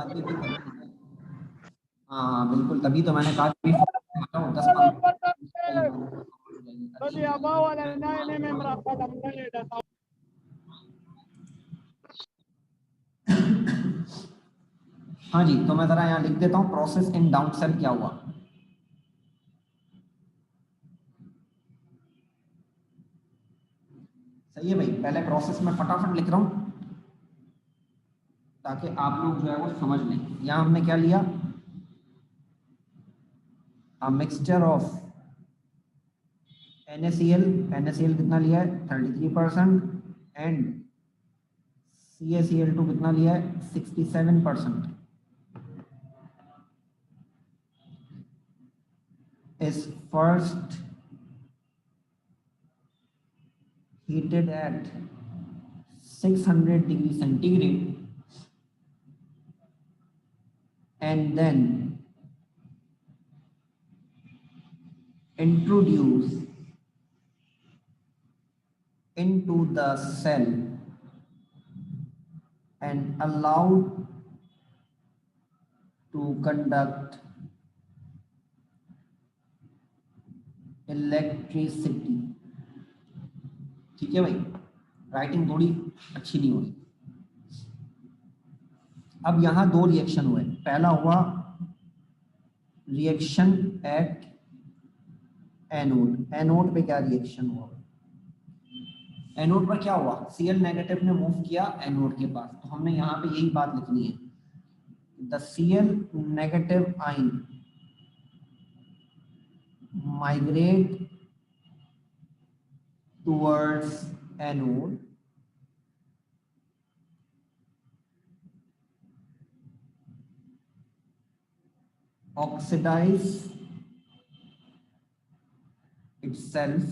बातें भी करनी है। हाँ बिल्कुल, तभी तो मैंने कहा कि 10-15 हाँ जी, तो मैं जरा यहाँ लिख देता हूँ प्रोसेस इन डाउन सेल क्या हुआ। सही है भाई, पहले प्रोसेस में फटाफट लिख रहा हूँ ताकि आप लोग जो है वो समझ लें। यहाँ हमने क्या लिया, a mixture of NaCl, NaCl कितना लिया है 33% एंड CaCl2 कितना लिया है 67%। is first heated at 600 degree centigrade and then introduced into the cell and allowed to conduct electricity। ठीक है भाई, राइटिंग थोड़ी अच्छी नहीं हुई। अब यहां दो रिएक्शन हुए। पहला हुआ रिएक्शन एट एनोड। एनोड पे क्या रिएक्शन हुआ, एनोड पर क्या हुआ, Cl नेगेटिव ने मूव किया एनोड के पास। तो हमने यहाँ पे यही बात लिखनी है, the Cl negative ion migrate towards anode oxidize itself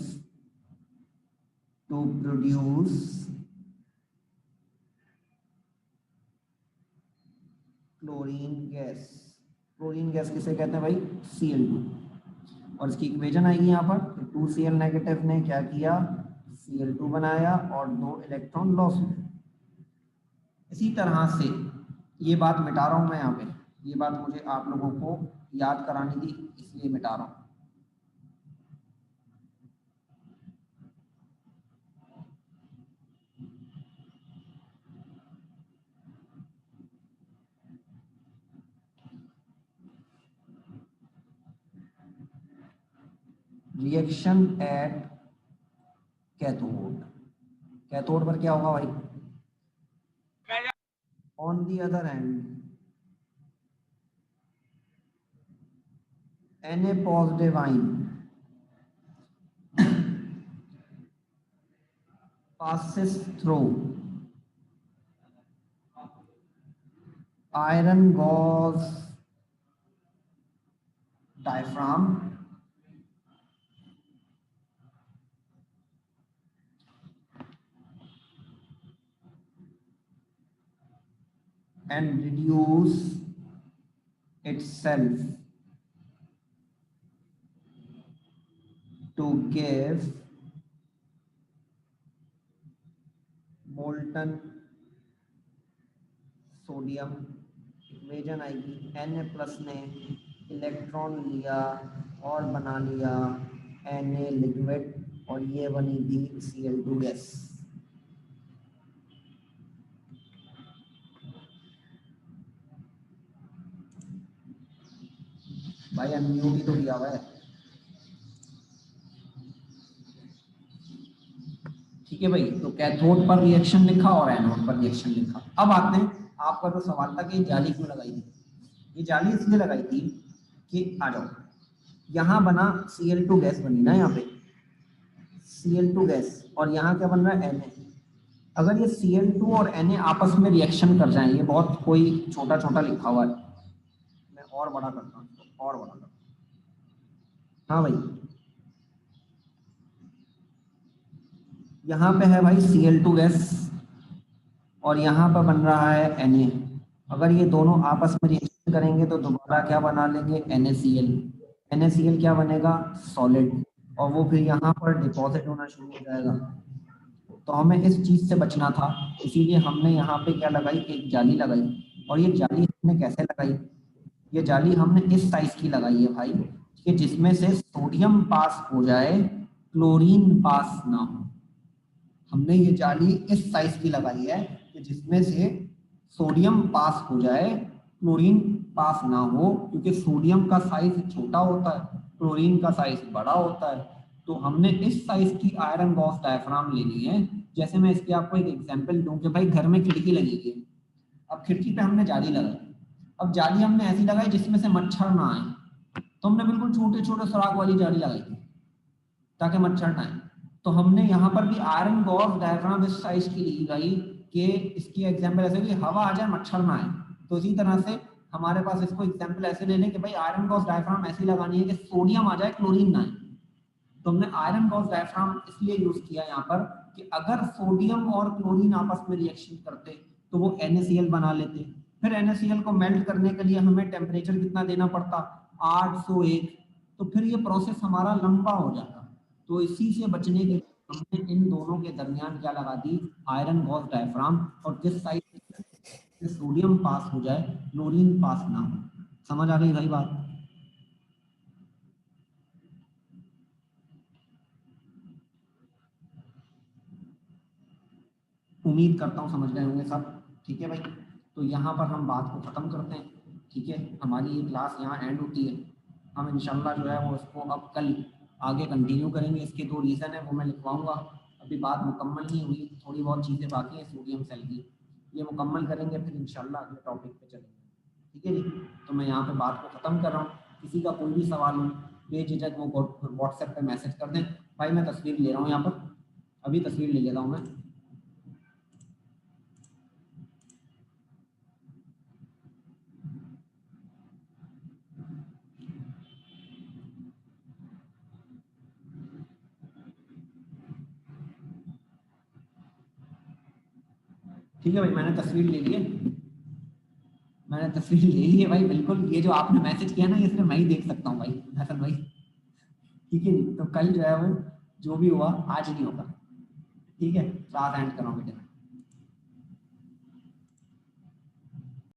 to produce chlorine gas. Chlorine gas किसे कहते हैं भाई, Cl2। और इसकी इक्वेशन आएगी यहाँ पर, 2Cl नेगेटिव ने क्या किया, Cl2 बनाया और 2 इलेक्ट्रॉन लॉस हुए। इसी तरह से ये बात मिटा रहा हूं मैं यहाँ पे, ये बात मुझे आप लोगों को याद करानी थी इसलिए मिटा रहा हूं। रिएक्शन एट कैथोड, कैथोड पर क्या होगा भाई, on the other hand Na positive ion passes through iron gauze diaphragm and reduce itself to give molten sodium. Equation आएगी, Na+ ने इलेक्ट्रॉन लिया और बना लिया Na लिक्विड और ये बनी थी Cl2 गैस। भाई अनम्यूट ही तो किया हुआ है। ठीक है भाई, तो कैथोड पर रिएक्शन लिखा और एनोड पर रिएक्शन लिखा। अब आते हैं, आपका जो सवाल था कि जाली क्यों लगाई थी। ये जाली इसलिए लगाई थी कि आ जाओ, यहाँ बना Cl2 गैस बनी ना, यहाँ पे Cl2 गैस और यहाँ क्या बन रहा है Na। अगर ये Cl2 और Na आपस में रिएक्शन कर जाएं, ये बहुत कोई छोटा छोटा लिखा हुआ है, मैं और बड़ा करता हूँ, और बड़ा करता हूँ। हाँ भाई, यहाँ पे है भाई Cl2 गैस और यहाँ पर बन रहा है Na। अगर ये दोनों आपस में रिएक्शन करेंगे तो दोबारा क्या बना लेंगे, NaCl। NaCl क्या बनेगा, सॉलिड, और वो फिर यहाँ पर डिपॉजिट होना शुरू हो जाएगा। तो हमें इस चीज से बचना था, इसीलिए हमने यहाँ पे क्या लगाई, एक जाली लगाई और ये जाली हमने कैसे लगाई, ये जाली हमने इस साइज की लगाई है भाई कि जिसमें से सोडियम पास हो जाए, क्लोरीन पास ना हो। हमने ये जाली इस साइज की लगाई है कि जिसमें से सोडियम पास हो जाए, क्लोरीन पास ना हो, क्योंकि सोडियम का साइज छोटा होता है, क्लोरीन का साइज बड़ा होता है। तो हमने इस साइज की आयरन गॉस डायफ्राम लेनी है। जैसे मैं इसके आपको एक एग्जांपल दूं कि भाई घर में खिड़की लगी हुई है, अब खिड़की पे हमने जाली लगाई, अब जाली हमने ऐसी लगाई जिसमें से मच्छर ना आए, तो हमने बिल्कुल छोटे छोटे सुराख वाली जाली लगाई थी ताकि मच्छर ना आए। तो हमने यहाँ पर भी आयरन गॉस डायफ्राम इस साइज की ली गई कि इसकी एग्जांपल ऐसे कि हवा आ जाए मच्छर ना आए। तो इसी तरह से हमारे पास इसको एग्जांपल ऐसे ले लें कि भाई आयरन गॉस डायफ्राम ऐसी लगानी है कि सोडियम आ जाए, क्लोरीन ना आए। तो हमने आयरन गॉस डायफ्राम इसलिए यूज किया यहाँ पर कि अगर सोडियम और क्लोरीन आपस में रिएक्शन करते तो वो NaCl बना लेते, फिर NaCl को मेल्ट करने के लिए हमें टेम्परेचर कितना देना पड़ता, 801। तो फिर ये प्रोसेस हमारा लंबा हो जाता। तो इसी से बचने के लिए हमने इन दोनों के दरमियान क्या लगा दी, आयरन गॉस डायफ्राम, और किस साइड से सोडियम पास हो जाए, क्लोरीन पास ना हो। समझ आ गई भाई बात? उम्मीद करता हूँ समझ गए होंगे सब। ठीक है भाई, तो यहाँ पर हम बात को ख़त्म करते हैं। ठीक है, हमारी ये क्लास यहाँ एंड होती है। हम इंशाल्लाह जो है वो इसको अब कल आगे कंटिन्यू करेंगे। इसके 2 रीज़न है वो मैं लिखवाऊँगा। अभी बात मुकम्मल नहीं हुई, थोड़ी बहुत चीज़ें बाकी हैं सोडियम सेल की, ये मुकम्मल करेंगे फिर इंशाल्लाह अगले टॉपिक पे चलेंगे। ठीक है जी, तो मैं यहाँ पे बात को ख़त्म कर रहा हूँ। किसी का कोई भी सवाल हो बेझिझक वो व्हाट्सएप पे मैसेज कर दें। भाई मैं तस्वीर ले रहा हूँ यहाँ पर, अभी तस्वीर ले लेता हूँ मैं। ठीक है भाई, मैंने तस्वीर ले ली है, मैंने तस्वीर ले ली है भाई। बिल्कुल, ये जो आपने मैसेज किया ना ये सिर्फ मैं ही देख सकता हूँ भाई, हसन भाई। ठीक है जी, तो कल जो है वो जो भी हुआ आज नहीं होगा। ठीक है, क्लास एंड करो बेटे।